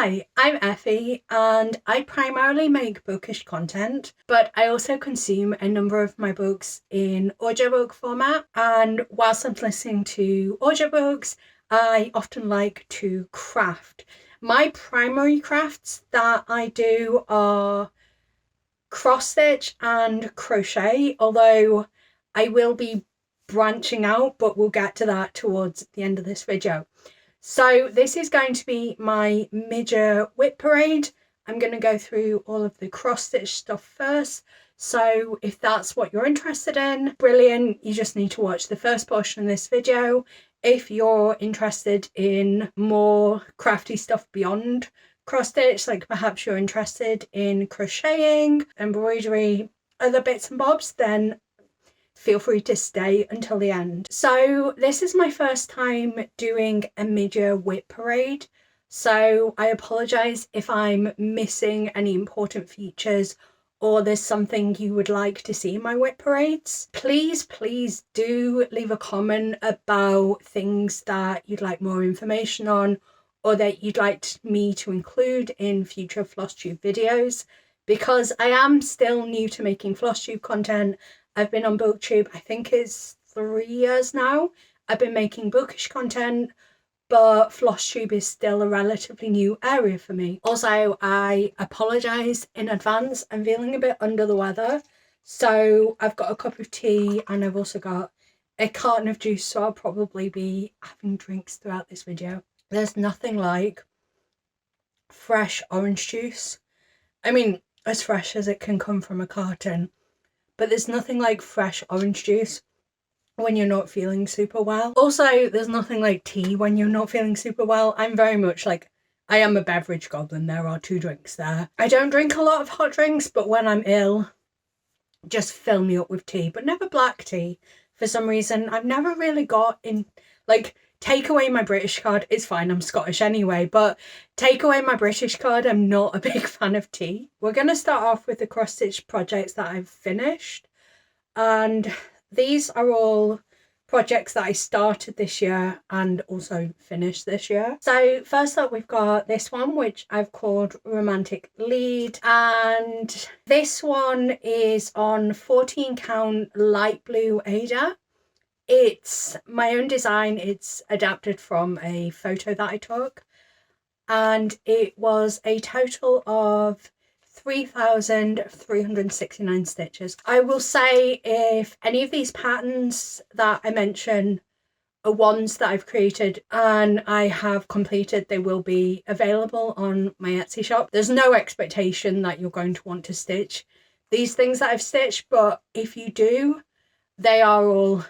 Hi, I'm Effie and I primarily make bookish content, but I also consume a number of my books in audiobook format. And whilst I'm listening to audiobooks, I often like to craft. My primary crafts that I do are cross stitch and crochet, although I will be branching out, but we'll get to that towards the end of this video. So this is going to be my mid-year WIP Parade. I'm going to go through all of the cross-stitch stuff first. So if that's what you're interested in, brilliant. You just need to watch the first portion of this video. If you're interested in more crafty stuff beyond cross-stitch, like perhaps you're interested in crocheting, embroidery, other bits and bobs, then feel free to stay until the end. So this is my first time doing a mid-year WIP Parade, so I apologise if I'm missing any important features or there's something you would like to see in my WIP Parades. Please do leave a comment about things that you'd like more information on or that you'd like me to include in future FlossTube videos, because I am still new to making FlossTube content. I've been on BookTube, I think it's 3 years now. I've been making bookish content, but FlossTube is still a relatively new area for me. Also, I apologise in advance. I'm feeling a bit under the weather. So I've got a cup of tea and I've also got a carton of juice, so I'll probably be having drinks throughout this video. There's nothing like fresh orange juice. I mean, as fresh as it can come from a carton. But there's nothing like fresh orange juice when you're not feeling super well. Also, there's nothing like tea when you're not feeling super well. I'm very much like, I am a beverage goblin. There are 2 drinks there. I don't drink a lot of hot drinks, but when I'm ill, just fill me up with tea, but never black tea. For some reason, I've never really got in, like, take away my British card, it's fine, I'm Scottish anyway, but take away my British card, I'm not a big fan of tea. We're going to start off with the cross-stitch projects that I've finished, and these are all projects that I started this year and also finished this year. So first up we've got this one, which I've called Romantic Lead, and this one is on 14 count light blue Ada. It's my own design. It's adapted from a photo that I took, and it was a total of 3,369 stitches. I will say, if any of these patterns that I mention are ones that I've created and I have completed, they will be available on my Etsy shop. There's no expectation that you're going to want to stitch these things that I've stitched, but if you do, they are all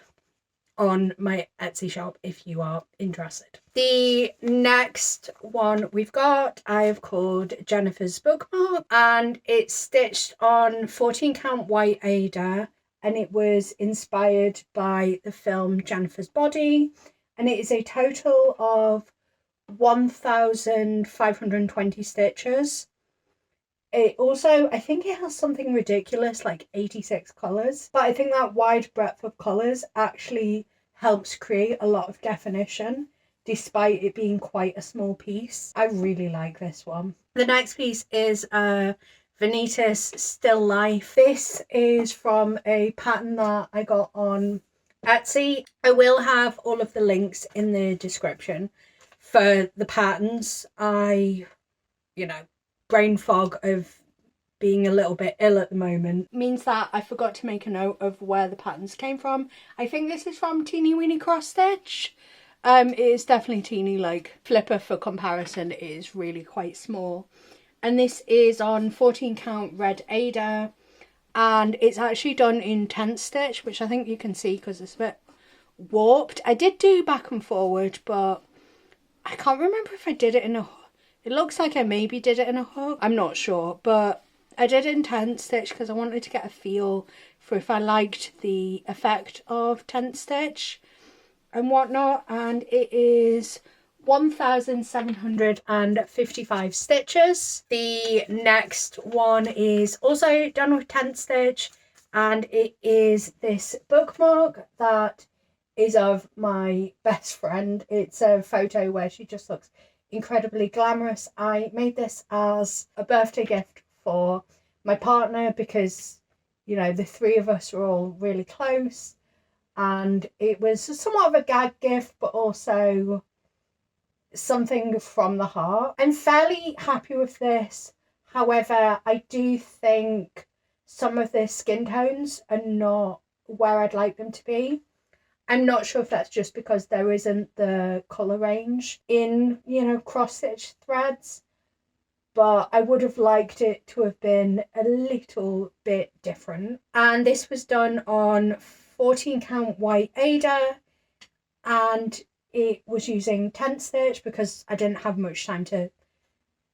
on my Etsy shop if you are interested. The next one we've got, I've called Jennifer's Bookmark, and it's stitched on 14 count white Ada, and it was inspired by the film Jennifer's Body, and it is a total of 1,520 stitches. It also, I think it has something ridiculous like 86 colours, but I think that wide breadth of colours actually helps create a lot of definition despite it being quite a small piece. I really like this one. The next piece is Vanitas Still Life. This is from a pattern that I got on Etsy. I will have all of the links in the description for the patterns. Brain fog of being a little bit ill at the moment means that I forgot to make a note of where the patterns came from. I think this is from Teeny Weeny Cross Stitch. It is definitely teeny, like Flipper for comparison, it is really quite small. And this is on 14 count red Ada, and it's actually done in 10th stitch, which I think you can see because it's a bit warped. I did do back and forward, but I can't remember if I did it in a, it looks like I maybe did it in a hook, I'm not sure, but I did it in 10th stitch because I wanted to get a feel for if I liked the effect of 10th stitch and whatnot, and it is 1,755 stitches. The next one is also done with 10th stitch, and it is this bookmark that is of my best friend. It's a photo where she just looks incredibly glamorous. I made this as a birthday gift for my partner because, you know, the three of us were all really close, and it was somewhat of a gag gift, but also something from the heart. I'm fairly happy with this. However, I do think some of the skin tones are not where I'd like them to be. I'm not sure if that's just because there isn't the colour range in, you know, cross-stitch threads, but I would have liked it to have been a little bit different. And this was done on 14 count white Ada, and it was using tent stitch because I didn't have much time to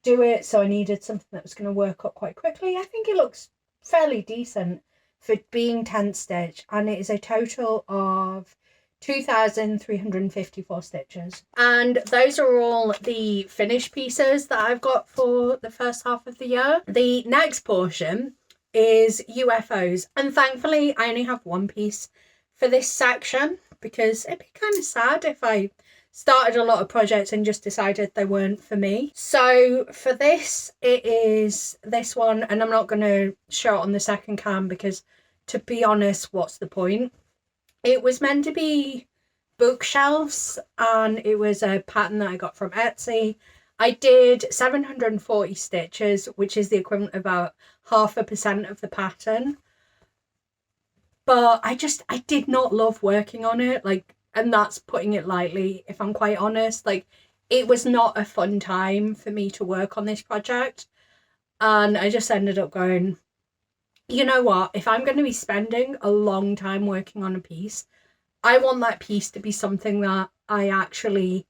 do it, so I needed something that was going to work up quite quickly. I think it looks fairly decent for being tent stitch, and it is a total of 2,354 stitches. And those are all the finished pieces that I've got for the first half of the year. The next portion is UFOs, and thankfully I only have one piece for this section because it'd be kind of sad if I started a lot of projects and just decided they weren't for me. So for this, it is this one, and I'm not going to show it on the second cam because, to be honest, what's the point? It was meant to be bookshelves, and it was a pattern that I got from Etsy. I did 740 stitches, which is the equivalent of about 0.5% of the pattern. But I did not love working on it, like, and that's putting it lightly, if I'm quite honest. Like, it was not a fun time for me to work on this project. And I just ended up going, you know what, if I'm going to be spending a long time working on a piece, I want that piece to be something that I actually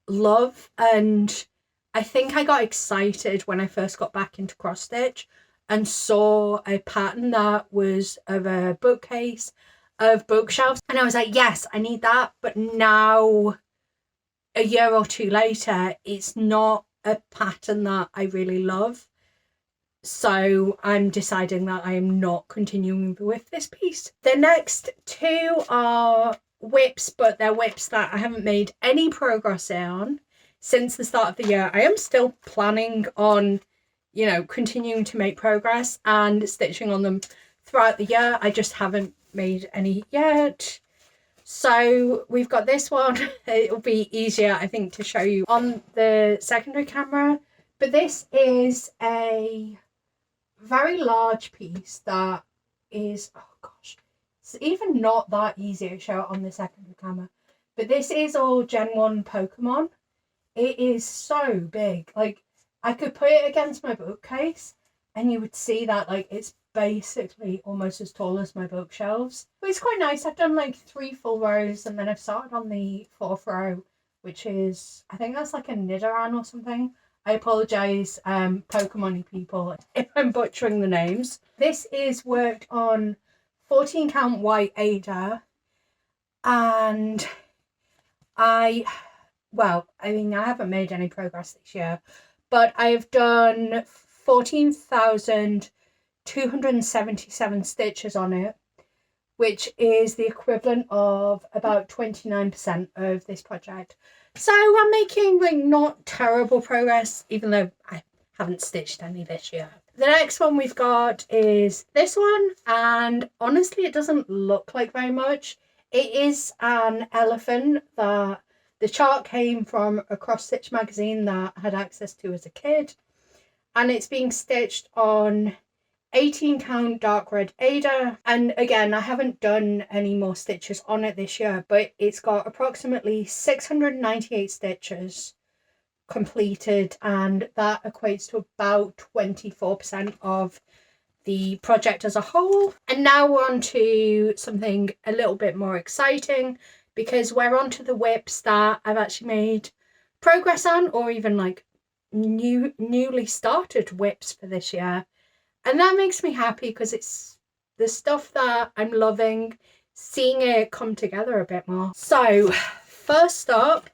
love. And I think I got excited when I first got back into cross stitch and saw a pattern that was of a bookcase, of bookshelves, and I was like, yes, I need that. But now, a year or two later, it's not a pattern that I really love. So I'm deciding that I am not continuing with this piece. The next two are WIPs, but they're WIPs that I haven't made any progress on since the start of the year. I am still planning on, you know, continuing to make progress and stitching on them throughout the year. I just haven't made any yet. So we've got this one. It'll be easier, I think, to show you on the secondary camera. But this is a very large piece that is, oh gosh, it's even not that easy to show it on the secondary camera. But this is all Gen 1 Pokemon. It is so big. Like, I could put it against my bookcase and you would see that, like, it's basically almost as tall as my bookshelves. But it's quite nice. I've done like 3 full rows, and then I've started on the 4th row, which is, I think that's like a Nidoran or something. I apologise, Pokemon-y people, if I'm butchering the names. This is worked on 14 count white Ada, and I haven't made any progress this year, but I've done 14,277 stitches on it, which is the equivalent of about 29% of this project. So I'm making, like, not terrible progress, even though I haven't stitched any this year. The next one we've got is this one, and honestly it doesn't look like very much. It is an elephant that the chart came from a cross stitch magazine that I had access to as a kid, and it's being stitched on 18 count dark red Ada. And again, I haven't done any more stitches on it this year, but it's got approximately 698 stitches completed, and that equates to about 24% of the project as a whole. And now we're on to something a little bit more exciting, because we're on to the WIPs that I've actually made progress on, or even like newly started WIPs for this year. And that makes me happy because it's the stuff that I'm loving, seeing it come together a bit more. So first up,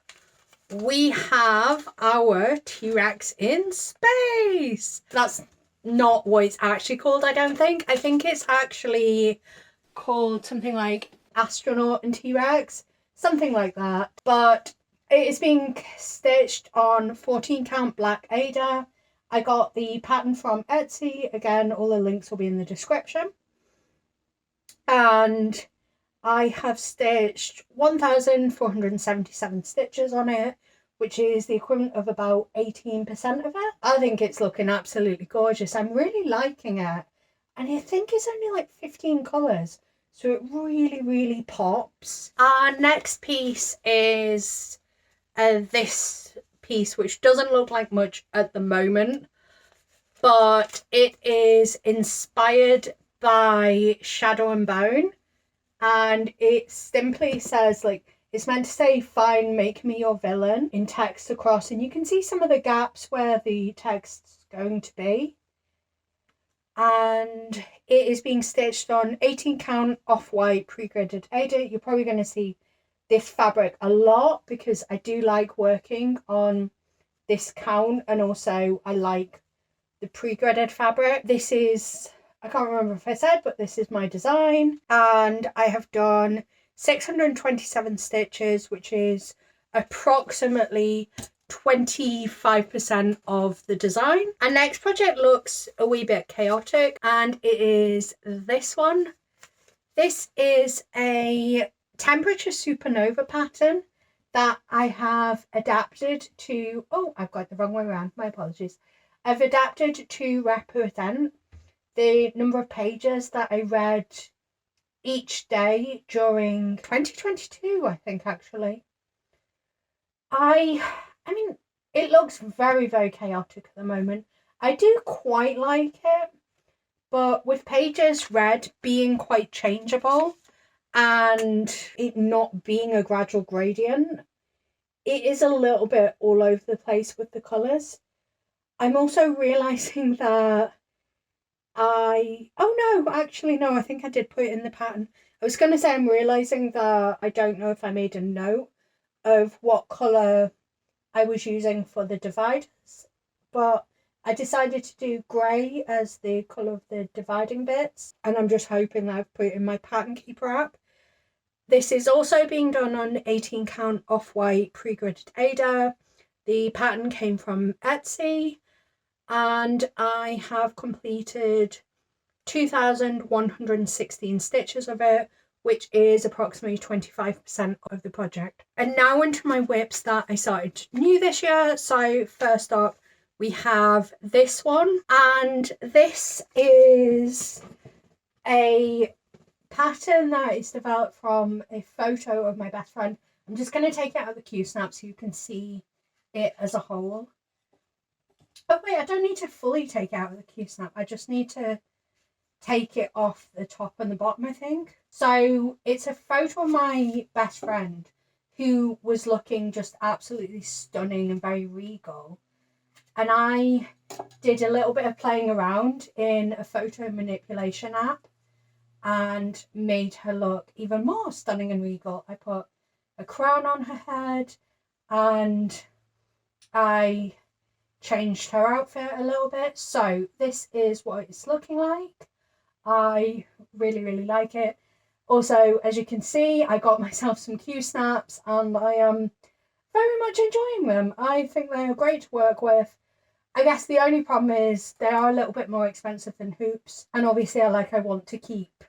we have our T-Rex in space. That's not what it's actually called, I don't think. I think it's actually called something like Astronaut and T-Rex, something like that. But It is being stitched on 14 count black Ada. I got the pattern from Etsy. Again, all the links will be in the description. And I have stitched 1,477 stitches on it, which is the equivalent of about 18% of it. I think it's looking absolutely gorgeous. I'm really liking it. And I think it's only like 15 colours, so it really, really pops. Our next piece is this piece, which doesn't look like much at the moment, but it is inspired by Shadow and Bone, and it simply says, like, it's meant to say, "Fine, make me your villain," in text across, and you can see some of the gaps where the text's going to be. And it is being stitched on 18 count off-white pre-gridded Ada. You're probably going to see this fabric a lot because I do like working on this count, and also I like the pre-gridded fabric. This is, I can't remember if I said, but this is my design, and I have done 627 stitches, which is approximately 25% of the design. Our next project looks a wee bit chaotic, and it is this one. This is a temperature supernova pattern that I have adapted to, oh, I've got it the wrong way around, my apologies. I've adapted to represent the number of pages that I read each day during 2022, I think, actually. I mean, it looks very, very chaotic at the moment. I do quite like it, but with pages read being quite changeable and it not being a gradual gradient, it is a little bit all over the place with the colours. I'm also realising that I think I did put it in the pattern. I was going to say I'm realising that I don't know if I made a note of what colour I was using for the dividers, but I decided to do grey as the colour of the dividing bits, and I'm just hoping that I've put it in my Pattern Keeper app. This is also being done on 18 count off-white pre-gridded Ada. The pattern came from Etsy, and I have completed 2,116 stitches of it, which is approximately 25% of the project. And now into my WIPs that I started new this year. So first up, we have this one, and this is a pattern that is developed from a photo of my best friend. I'm just going to take it out of the Q-snap so you can see it as a whole. Oh wait, I don't need to fully take it out of the Q-snap. I just need to take it off the top and the bottom, I think. So it's a photo of my best friend who was looking just absolutely stunning and very regal. And I did a little bit of playing around in a photo manipulation app and made her look even more stunning and regal. I put a crown on her head and I changed her outfit a little bit. So this is what it's looking like. I really, really like it. Also, as you can see, I got myself some Q-snaps and I am very much enjoying them. I think they are great to work with. I guess the only problem is they are a little bit more expensive than hoops. And obviously I want to keep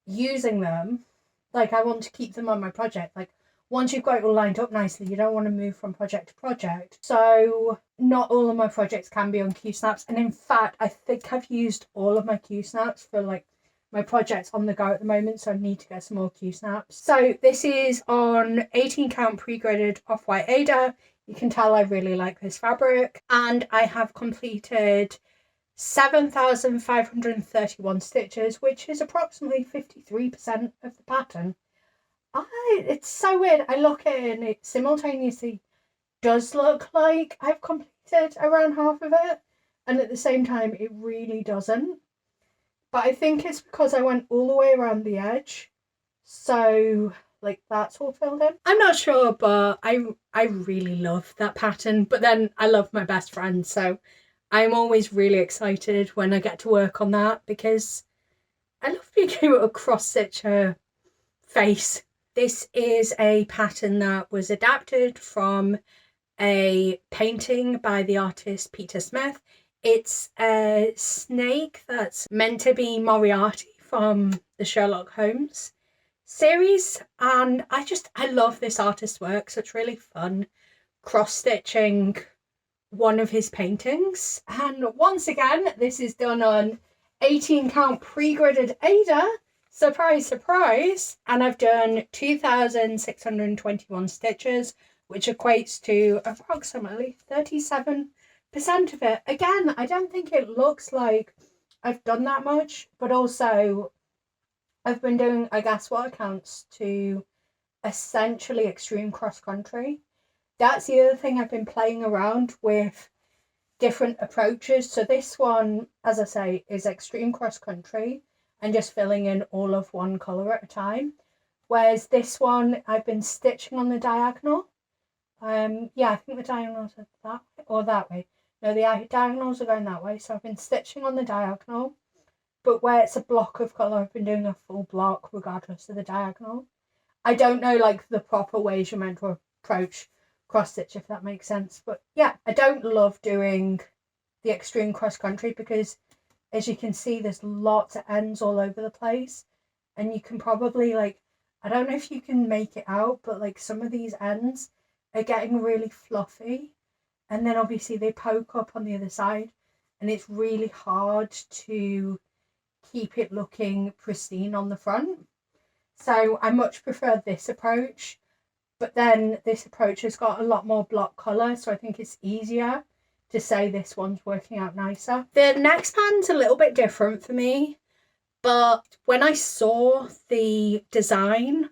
using them. Like, I want to keep them on my project. Like, once you've got it all lined up nicely, you don't want to move from project to project. So not all of my projects can be on Q-snaps. And in fact, I think I've used all of my Q-snaps for like my projects on the go at the moment. So I need to get some more Q-snaps. So this is on 18 count pre-gridded off-white Ada. You can tell I really like this fabric. And I have completed 7,531 stitches, which is approximately 53% of the pattern. It's so weird. I look at it and it simultaneously does look like I've completed around half of it, and at the same time it really doesn't. But I think it's because I went all the way around the edge, so like that's all filled in. I'm not sure, but I really love that pattern. But then I love my best friend, so I'm always really excited when I get to work on that because I love being able to cross stitch her face This is a pattern that was adapted from a painting by the artist Peter Smith. It's a snake that's meant to be Moriarty from the Sherlock Holmes series, and I love this artist's work, so it's really fun cross-stitching one of his paintings. And once again, this is done on 18 count pre-gridded Aida, surprise surprise, and I've done 2,621 stitches, which equates to approximately 37% of it. Again, I don't think it looks like I've done that much, but also I've been doing, I guess, what accounts to essentially extreme cross country. That's the other thing, I've been playing around with different approaches. So this one, as I say, is extreme cross country and just filling in all of one colour at a time. Whereas this one, I've been stitching on the diagonal. Yeah, I think the diagonals are that way or that way. No, the diagonals are going that way. So I've been stitching on the diagonal, but where it's a block of colour, I've been doing a full block regardless of the diagonal. I don't know like the proper ways you're meant to approach cross stitch, if that makes sense. But yeah, I don't love doing the extreme cross country because, as you can see, there's lots of ends all over the place, and you can probably like, I don't know if you can make it out, but like some of these ends are getting really fluffy, and then obviously they poke up on the other side, and it's really hard to keep it looking pristine on the front. So I much prefer this approach, but then this approach has got a lot more block colour, so I think it's easier to say this one's working out nicer. The next pattern's a little bit different for me, but when I saw the design,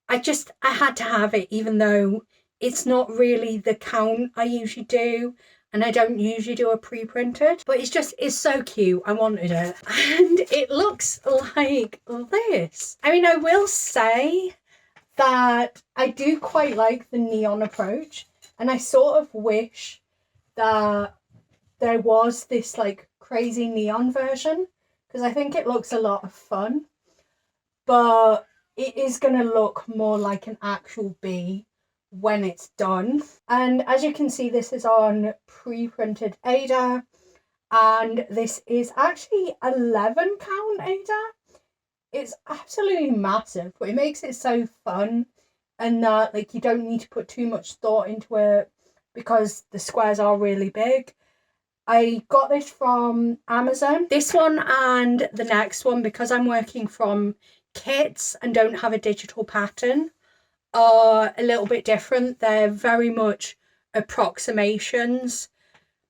I had to have it, even though it's not really the count I usually do, and I don't usually do a pre-printed, but it's so cute. I wanted it, and it looks like this. I mean, I will say that I do quite like the neon approach, and I sort of wish that there was this like crazy neon version, because I think it looks a lot of fun, but it is going to look more like an actual bee when it's done. And as you can see, this is on pre-printed Aida, and this is actually 11 count Aida. It's absolutely massive, but it makes it so fun, and that like you don't need to put too much thought into it because the squares are really big. I got this from Amazon. This one and the next one, because I'm working from kits and don't have a digital pattern, are a little bit different. They're very much approximations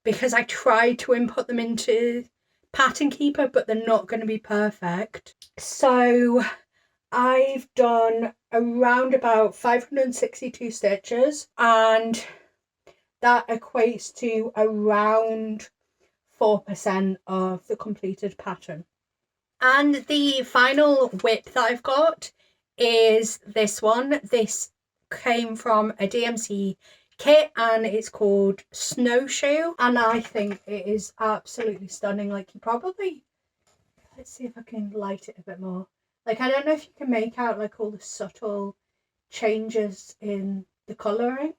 because I tried to input them into Pattern Keeper, but they're not going to be perfect. So I've done around about 562 stitches, and that equates to around 4% of the completed pattern. And the final WIP that I've got is this one. This came from a DMC kit, and it's called Snowshoe, and I think it is absolutely stunning. Like, you probably, let's see if I can light it a bit more. Like, I don't know if you can make out like all the subtle changes in the colouring,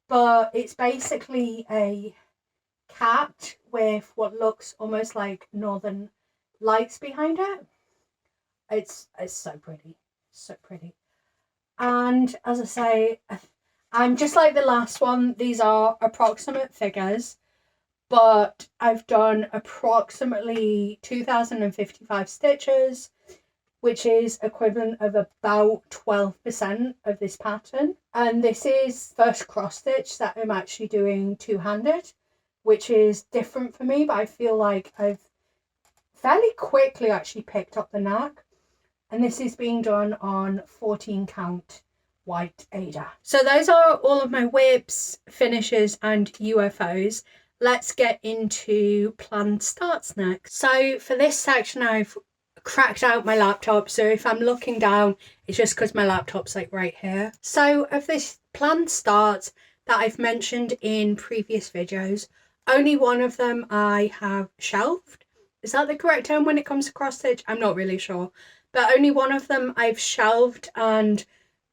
but it's basically a cat with what looks almost like northern lights behind it. It's so pretty, so pretty. And as I say, I'm just like the last one. These are approximate figures, but I've done approximately 2,055 stitches, which is equivalent of about 12% of this pattern. And this is first cross stitch that I'm actually doing two-handed, which is different for me, but I feel like I've fairly quickly actually picked up the knack. And this is being done on 14 count white Aida. So those are all of my WIPs, finishes and UFOs. Let's get into planned starts next. So for this section, I've cracked out my laptop, so if I'm looking down, it's just because my laptop's like right here. So of this planned starts that I've mentioned in previous videos, only one of them I have shelved. Is that the correct term when it comes to cross stitch? I'm not really sure. but only one of them I've shelved and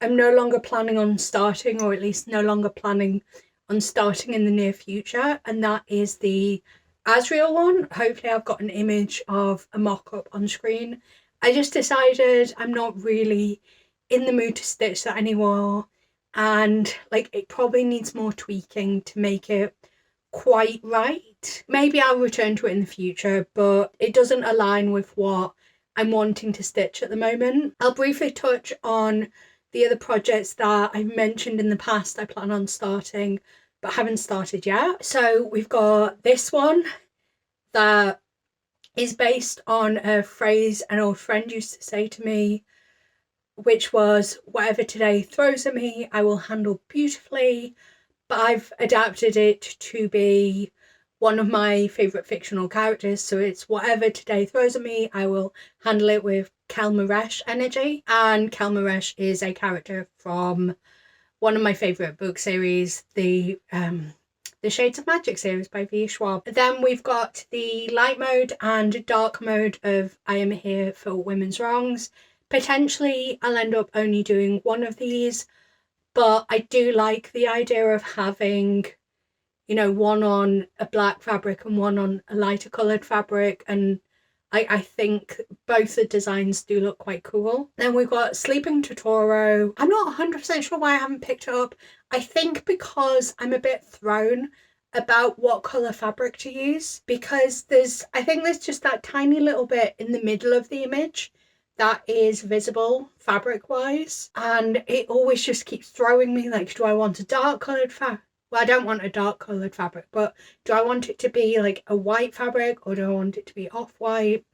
I'm no longer planning on starting, or at least no longer planning on starting in the near future, and that is the Asriel one. Hopefully I've got an image of a mock-up on screen. I just decided I'm not really in the mood to stitch that anymore, and like it probably needs more tweaking to make it quite right. Maybe I'll return to it in the future, but it doesn't align with what I'm wanting to stitch at the moment. I'll briefly touch on the other projects that I've mentioned in the past I plan on starting but haven't started yet. So we've got this one that is based on a phrase an old friend used to say to me, which was, whatever today throws at me, I will handle beautifully. But I've adapted it to be one of my favourite fictional characters, so it's whatever today throws at me, I will handle it with Kelmaresh energy. And Kelmaresh is a character from one of my favourite book series, the Shades of Magic series by V. Schwab. Then we've got the light mode and dark mode of I Am Here for Women's Wrongs. Potentially I'll end up only doing one of these, but I do like the idea of having, you know, one on a black fabric and one on a lighter coloured fabric, and I think both the designs do look quite cool. Then we've got Sleeping Totoro. I'm not 100% sure why I haven't picked it up. I think because I'm a bit thrown about what colour fabric to use, because I think there's just that tiny little bit in the middle of the image that is visible fabric wise, and it always just keeps throwing me like, do I want a dark coloured fabric? Well, I don't want a dark coloured fabric, but do I want it to be like a white fabric or do I want it to be off-white?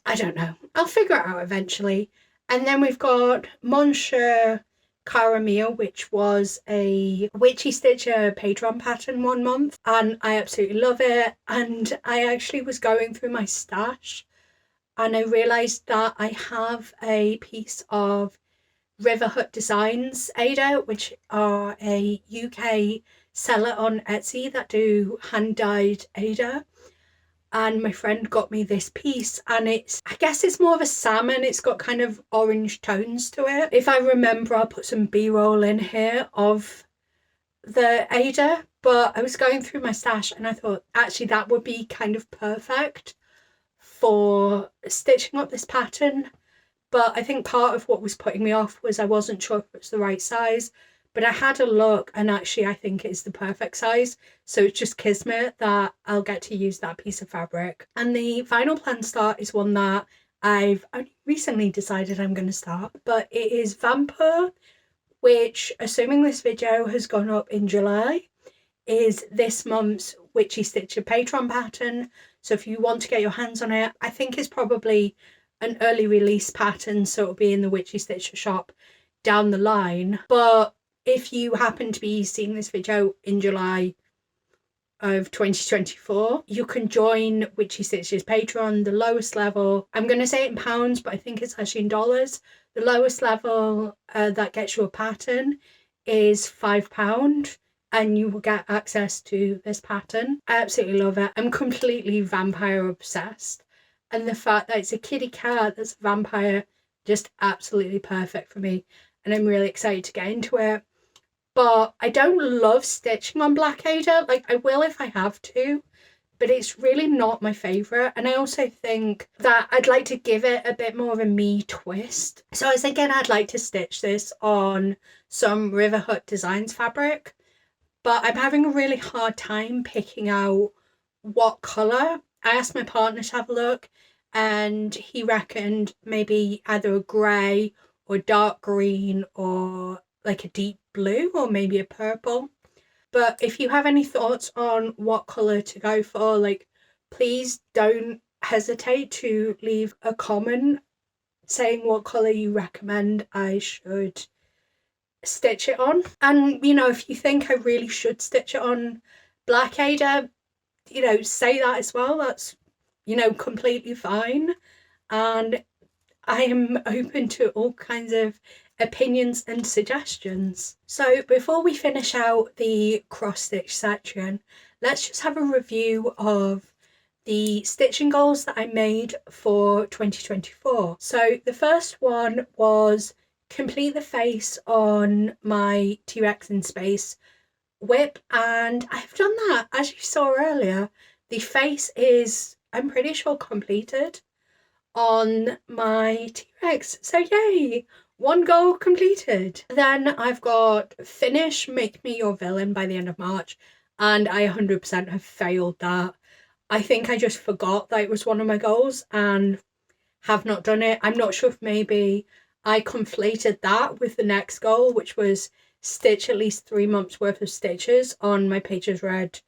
I don't know. I'll figure it out eventually. And then we've got Monsieur Caramia, which was a Witchy Stitcher Patreon pattern 1 month, and I absolutely love it. And I actually was going through my stash and I realised that I have a piece of River Hut Designs Ada, which are a UK seller on Etsy that do hand-dyed Ada, and my friend got me this piece, and I guess it's more of a salmon. It's got kind of orange tones to it. If I remember, I'll put some b-roll in here of the Ada, but I was going through my stash and I thought actually that would be kind of perfect for stitching up this pattern. But I think part of what was putting me off was I wasn't sure if it was the right size, but I had a look and actually I think it's the perfect size. So it's just kismet that I'll get to use that piece of fabric. And the final plan start is one that I've only recently decided I'm going to start, but it is Vampire, which, assuming this video has gone up in July, is this month's Witchy Stitcher Patreon pattern. So if you want to get your hands on it, I think it's probably an early release pattern, so it'll be in the Witchy Stitcher shop down the line. But if you happen to be seeing this video in July of 2024, you can join Witchy Stitcher's Patreon. The lowest level, I'm going to say it in pounds, but I think it's actually in dollars. The lowest level that gets you a pattern is £5, and you will get access to this pattern. I absolutely love it. I'm completely vampire obsessed. And the fact that it's a kitty cat that's a vampire, just absolutely perfect for me. And I'm really excited to get into it. But I don't love stitching on black Ada. Like, I will if I have to, but it's really not my favourite. And I also think that I'd like to give it a bit more of a me twist. So I was thinking I'd like to stitch this on some River Hut Designs fabric, but I'm having a really hard time picking out what colour. I asked my partner to have a look and he reckoned maybe either a grey or dark green or like a deep blue or maybe a purple. But if you have any thoughts on what colour to go for, like, please don't hesitate to leave a comment saying what colour you recommend I should stitch it on. And, you know, if you think I really should stitch it on black Ada, you know, say that as well. That's, you know, completely fine. And I am open to all kinds of opinions and suggestions. So before we finish out the cross stitch section, let's just have a review of the stitching goals that I made for 2024. So the first one was complete the face on my T-Rex in Space WIP, and I've done that. As you saw earlier, the face is, I'm pretty sure, completed on my T-Rex. So yay! One goal completed. Then I've got finish Make Me Your Villain by the end of March, and I 100% have failed that. I think I just forgot that it was one of my goals and have not done it. I'm not sure if maybe I conflated that with the next goal, which was stitch at least 3 months worth of stitches on my Pages Red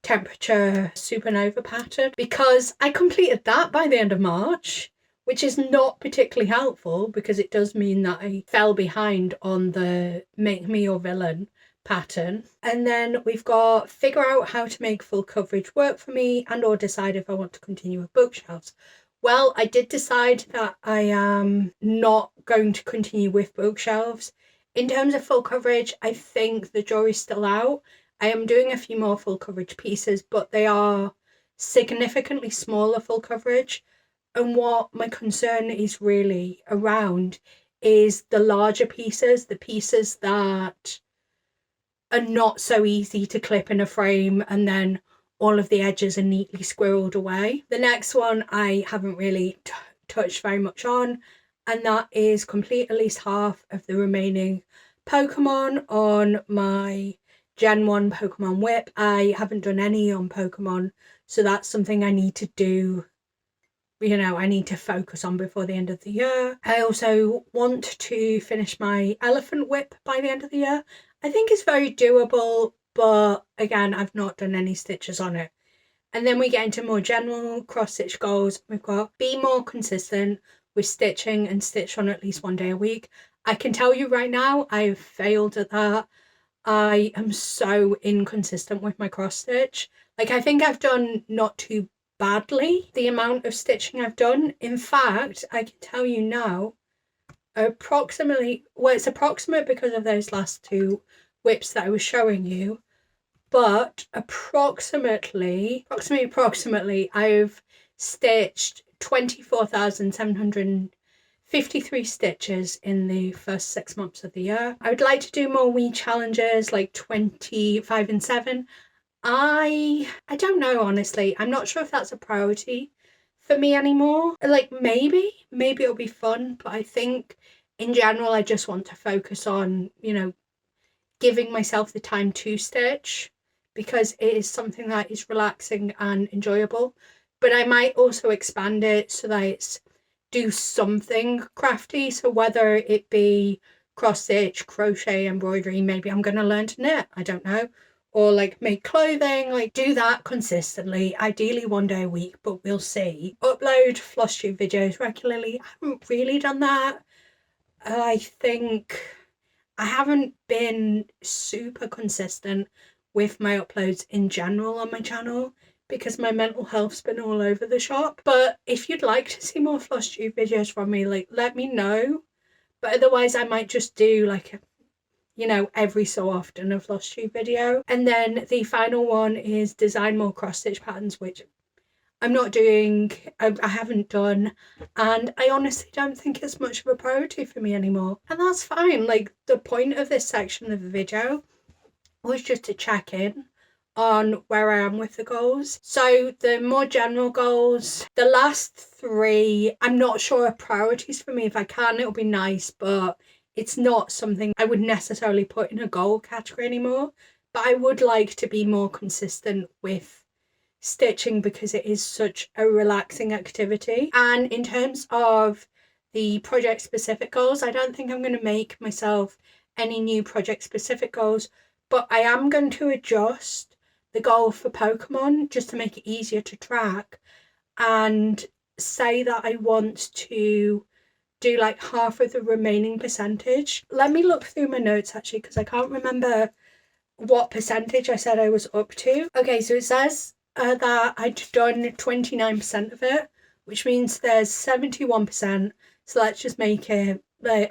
temperature supernova pattern, because I completed that by the end of March, which is not particularly helpful because it does mean that I fell behind on the Make Me Your Villain pattern. And then we've got figure out how to make full coverage work for me and or decide if I want to continue with bookshelves. Well, I did decide that I am not going to continue with bookshelves. In terms of full coverage, I think the jury's still out. I am doing a few more full coverage pieces, but they are significantly smaller full coverage. And what my concern is really around is the larger pieces, the pieces that are not so easy to clip in a frame and then all of the edges are neatly squirreled away. The next one I haven't really touched very much on, and that is complete at least half of the remaining Pokemon on my Gen 1 Pokemon WIP. I haven't done any on Pokemon, so that's something I need to do. I need to focus on before the end of the year. I also want to finish my elephant WIP by the end of the year. I think it's very doable, but again, I've not done any stitches on it. And then we get into more general cross-stitch goals. We've got be more consistent with stitching and stitch on at least 1 day a week. I can tell you right now, I've failed at that. I am so inconsistent with my cross-stitch. I think I've done not too badly the amount of stitching I've done. In fact, I can tell you now, approximately, well, it's approximate because of those last 2 WIPs that I was showing you, but approximately, I've stitched 24,753 stitches in the first 6 months of the year. I would like to do more wee challenges like 25 and 7. I don't know, honestly. I'm not sure if that's a priority for me anymore. Maybe it'll be fun, but I think in general I just want to focus on, giving myself the time to stitch, because it is something that is relaxing and enjoyable. But I might also expand it so that it's do something crafty. So whether it be cross stitch, crochet, embroidery, maybe I'm going to learn to knit, I don't know. Or make clothing, do that consistently, ideally 1 day a week, but we'll see. Upload FlossTube videos regularly. I haven't really done that. I think I haven't been super consistent with my uploads in general on my channel because my mental health's been all over the shop. But if you'd like to see more FlossTube videos from me, let me know. But otherwise I might just do every so often a FlossTube video. And then the final one is design more cross stitch patterns, which I'm not doing, I haven't done, and I honestly don't think it's much of a priority for me anymore. And that's fine. The point of this section of the video was just to check in on where I am with the goals. So the more general goals, the last 3, I'm not sure are priorities for me. If I can, it'll be nice, but it's not something I would necessarily put in a goal category anymore. But I would like to be more consistent with stitching because it is such a relaxing activity. And in terms of the project specific goals, I don't think I'm going to make myself any new project specific goals, but I am going to adjust the goal for Pokemon just to make it easier to track, and say that I want to do half of the remaining percentage. Let me look through my notes actually, because I can't remember what percentage I said I was up to. Okay, so it says that I'd done 29% of it, which means there's 71%. So let's just make it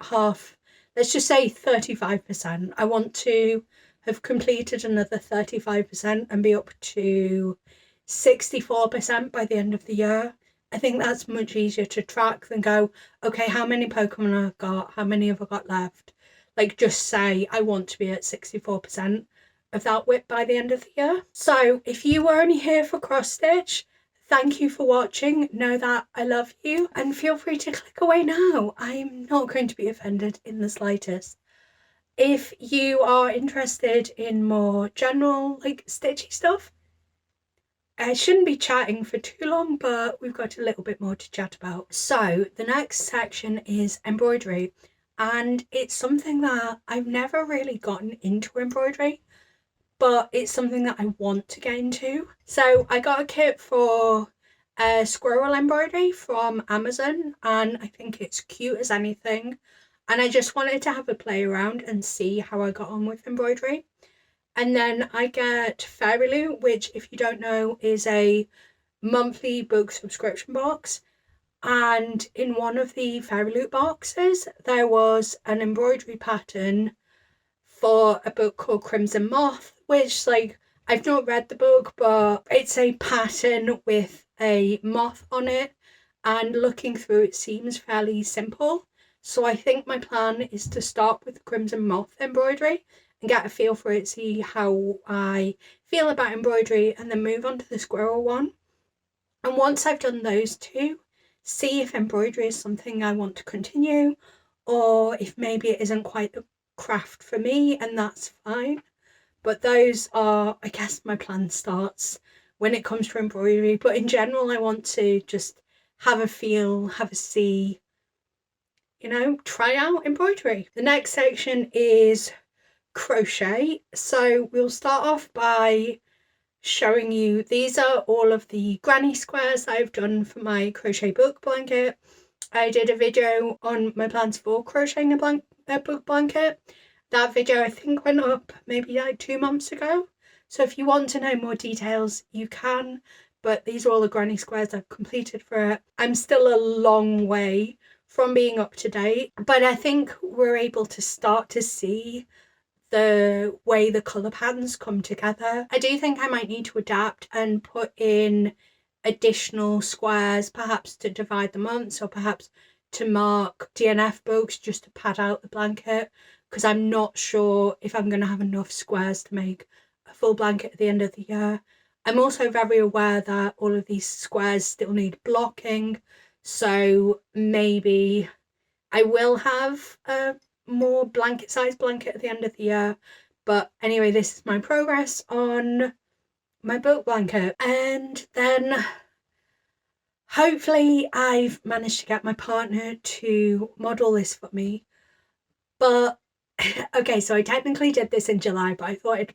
half. Let's just say 35%. I want to have completed another 35% and be up to 64% by the end of the year. I think that's much easier to track than go, okay, how many Pokemon I've got, how many have I got left? Like, just say I want to be at 64% of that WIP by the end of the year. So if you were only here for cross stitch, thank you for watching. Know that I love you, and feel free to click away now. I'm not going to be offended in the slightest. If you are interested in more general, like, stitchy stuff, I shouldn't be chatting for too long, but we've got a little bit more to chat about. So the next section is embroidery, and it's something that I've never really gotten into embroidery, but it's something that I want to get into. So I got a kit for squirrel embroidery from Amazon, and I think it's cute as anything. And I just wanted to have a play around and see how I got on with embroidery. And then I get Fairy Loot, which, if you don't know, is a monthly book subscription box. And in one of the Fairy Loot boxes, there was an embroidery pattern for a book called Crimson Moth, which, like, I've not read the book, but it's a pattern with a moth on it, and looking through it seems fairly simple. So I think my plan is to start with Crimson Moth embroidery and get a feel for it, see how I feel about embroidery, and then move on to the squirrel one. And once I've done those two, see if embroidery is something I want to continue, or if maybe it isn't quite the craft for me, and that's fine. But those are, I guess, my plan starts when it comes to embroidery. But in general, I want to just have a feel, have a see, you know, try out embroidery. The next section is crochet. So we'll start off by showing you, these are all of the granny squares that I've done for my crochet book blanket. I did a video on my plans for crocheting a book blanket. That video I think went up maybe like 2 months ago. So if you want to know more details, you can. But these are all the granny squares I've completed for it. I'm still a long way from being up to date, but I think we're able to start to see the way the colour patterns come together. I do think I might need to adapt and put in additional squares, perhaps to divide the months, or perhaps to mark DNF books just to pad out the blanket, because I'm not sure if I'm going to have enough squares to make a full blanket at the end of the year. I'm also very aware that all of these squares still need blocking, so maybe I will have a more blanket size blanket at the end of the year. But anyway, this is my progress on my book blanket. And then hopefully I've managed to get my partner to model this for me. But okay, so I technically did this in July, but I thought I'd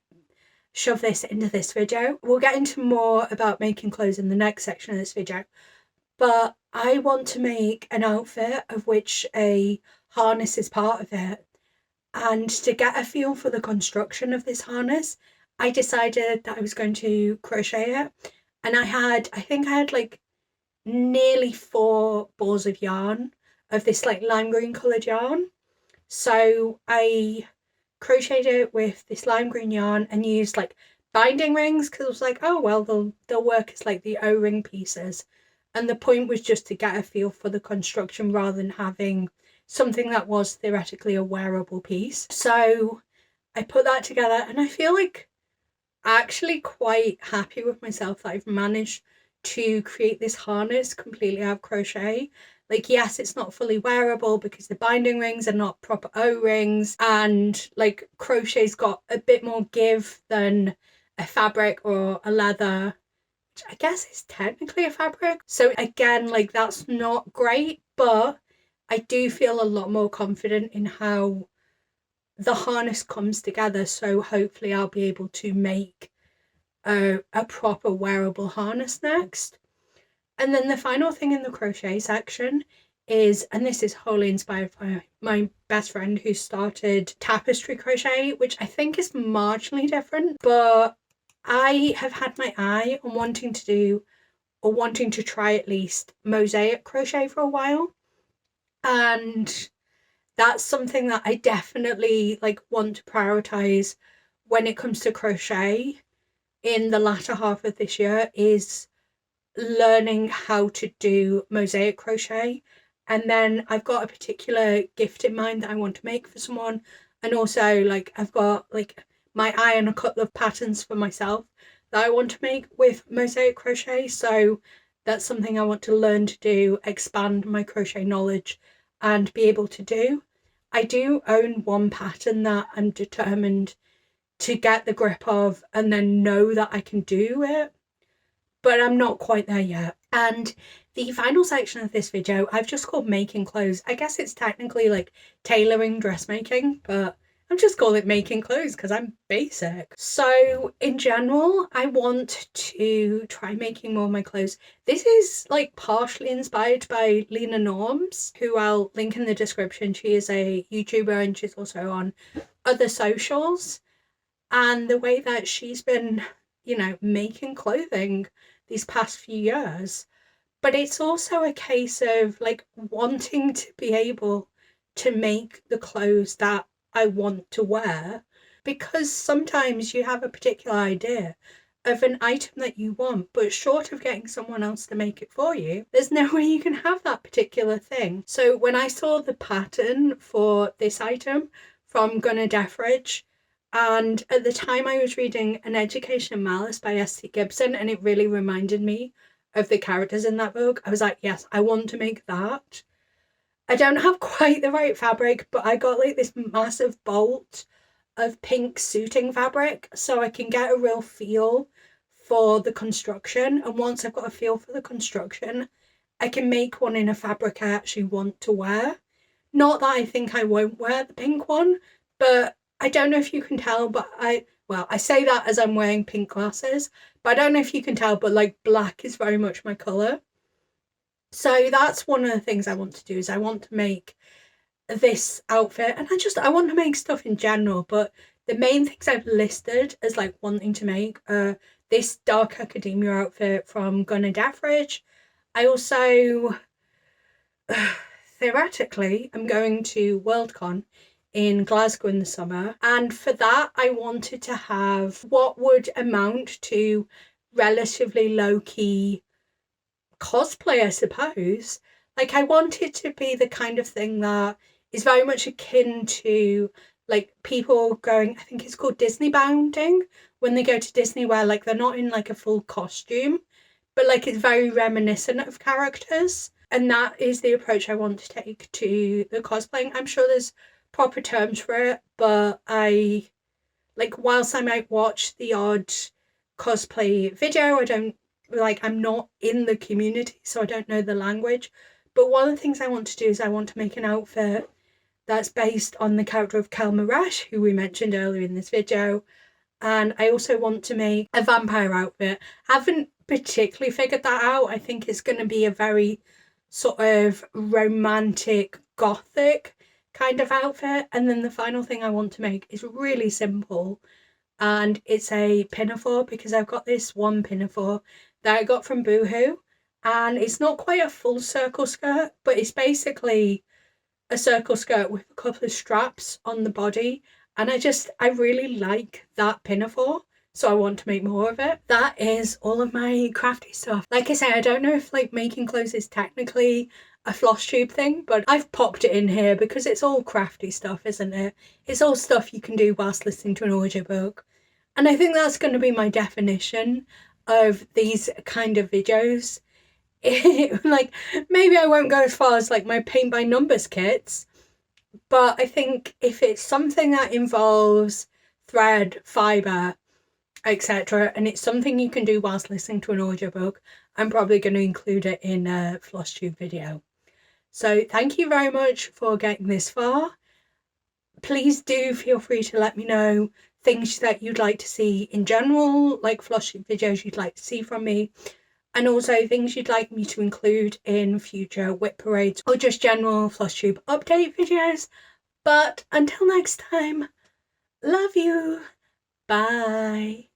shove this into this video. We'll get into more about making clothes in the next section of this video, but I want to make an outfit of which a harness is part of it. And to get a feel for the construction of this harness, I decided that I was going to crochet it. And I think I had like nearly 4 balls of yarn, of this like lime green coloured yarn. So I crocheted it with this lime green yarn and used like binding rings, because I was like, oh well, they'll work as like the O-ring pieces. And the point was just to get a feel for the construction rather than having something that was theoretically a wearable piece. So I put that together, and I feel like actually quite happy with myself that I've managed to create this harness completely out of crochet. Like, yes, it's not fully wearable because the binding rings are not proper O-rings, and like crochet's got a bit more give than a fabric or a leather, which I guess is technically a fabric. So again, like, that's not great, but I do feel a lot more confident in how the harness comes together. So hopefully I'll be able to make a proper wearable harness next. And then the final thing in the crochet section is, and this is wholly inspired by my best friend who started tapestry crochet, which I think is marginally different, but I have had my eye on wanting to do, or wanting to try at least, mosaic crochet for a while. And that's something that I definitely like want to prioritize when it comes to crochet. in the latter half of this year is learning how to do mosaic crochet. And then I've got a particular gift in mind that I want to make for someone, and also like I've got like my eye on a couple of patterns for myself that I want to make with mosaic crochet. So that's something I want to learn to do, expand my crochet knowledge and be able to do. I do own one pattern that I'm determined to get the grip of and then know that I can do it, but I'm not quite there yet. And the final section of this video I've just called making clothes. I guess it's technically like tailoring dressmaking, but I'm just calling it making clothes because I'm basic. So in general, I want to try making more of my clothes. This is like partially inspired by Lena Norms, who I'll link in the description. She is a YouTuber and she's also on other socials. And the way that she's been, you know, making clothing these past few years. But it's also a case of like wanting to be able to make the clothes that I want to wear, because sometimes you have a particular idea of an item that you want, but short of getting someone else to make it for you, there's no way you can have that particular thing. So when I saw the pattern for this item from Gunnar Deffridge, and at the time I was reading An Education in Malice by S.C. Gibson, and it really reminded me of the characters in that book. I was like, yes, I want to make that. I don't have quite the right fabric, but I got like this massive bolt of pink suiting fabric so I can get a real feel for the construction. And once I've got a feel for the construction, I can make one in a fabric I actually want to wear. Not that I think I won't wear the pink one, but I don't know if you can tell, but I say that as I'm wearing pink glasses, but I don't know if you can tell, but like black is very much my colour. So that's one of the things I want to do, is I want to make this outfit, and I want to make stuff in general, but the main things I've listed as like wanting to make are this dark academia outfit from Gunnar Deffridge. I also theoretically I'm going to Worldcon in Glasgow in the summer, and for that I wanted to have what would amount to relatively low-key cosplay, I suppose. Like I want it to be the kind of thing that is very much akin to like people going, I think it's called Disney bounding, when they go to Disney where like they're not in like a full costume, but like it's very reminiscent of characters. And that is the approach I want to take to the cosplaying. I'm sure there's proper terms for it, but I like, whilst I might watch the odd cosplay video, I'm not in the community, so I don't know the language. But one of the things I want to do is I want to make an outfit that's based on the character of Kelmaresh, who we mentioned earlier in this video. And I also want to make a vampire outfit. I haven't particularly figured that out. I think it's going to be a very sort of romantic, gothic kind of outfit. And then the final thing I want to make is really simple, and it's a pinafore, because I've got this one pinafore that I got from Boohoo, and it's not quite a full circle skirt, but it's basically a circle skirt with a couple of straps on the body, and I really like that pinafore, so I want to make more of it. That is all of my crafty stuff. Like I say, I don't know if like making clothes is technically a FlossTube thing, but I've popped it in here because it's all crafty stuff, isn't it? It's all stuff you can do whilst listening to an audiobook. And I think that's going to be my definition of these kind of videos. Like, maybe I won't go as far as like my paint by numbers kits, but I think if it's something that involves thread, fibre, etc., and it's something you can do whilst listening to an audiobook, I'm probably going to include it in a FlossTube video. So thank you very much for getting this far. Please do feel free to let me know things that you'd like to see in general, like FlossTube videos you'd like to see from me, and also things you'd like me to include in future WIP parades or just general FlossTube update videos. But until next time, love you. Bye.